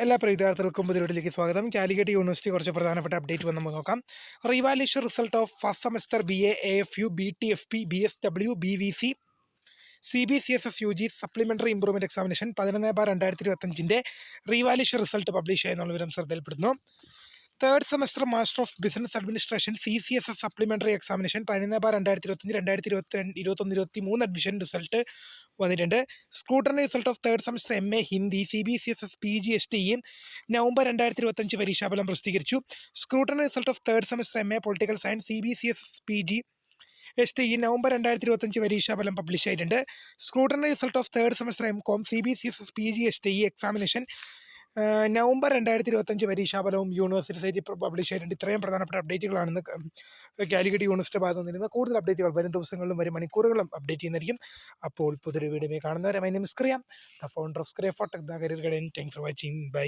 എല്ലാ പ്രിയ വിദ്യാർത്ഥികൾക്കും പുതിയ സ്വാഗതം. കാലിക്കറ്റ് യൂണിവേഴ്സിറ്റി കുറച്ച് പ്രധാനപ്പെട്ട അപ്ഡേറ്റ് വന്ന് നമുക്ക് നോക്കാം. Revaluation result of first semester BA AFU BTFP BSW BVC CBCSS UG supplementary improvement examination 11/2025 revaluation result publish ചെയ്യുന്ന വിവരം ശ്രദ്ധയിൽപ്പെടുന്നു. Third semester master of business administration CCSS supplementary examination 11/2025 admission result വന്നിട്ടുണ്ട്. Scrutiny result of third semester MA Hindi CBCSS PG STE November 2025 പരീക്ഷാഫലം പ്രസിദ്ധീകരിച്ചു. Scrutiny result of third semester MA political science CBCSS PG STE November 2025 പരീക്ഷാഫലം publish ആയിട്ടുണ്ട്. Scrutiny result of third semester MCOM CBCSS PG STE examination November 2025 പരീക്ഷാഫലവും university സൈറ്റിൽ publish ചെയ്തിട്ടുണ്ട്. ഇത്രയും പ്രധാനപ്പെട്ട അപ്ഡേറ്റുകളാണ് Calicut university ഭാഗത്ത് നിന്നിരുന്നത്. കൂടുതൽ അപ്ഡേറ്റുകൾ വരും ദിവസങ്ങളിലും വരും മണിക്കൂറുകളും അപ്ഡേറ്റ് ചെയ്യുന്നതായിരിക്കും. അപ്പോൾ പുതിയൊരു വീഡിയോ കാണുന്നവരെ my name is Kriya, the founder of Skriya for tech, the career guidance. Thanks for watching. By.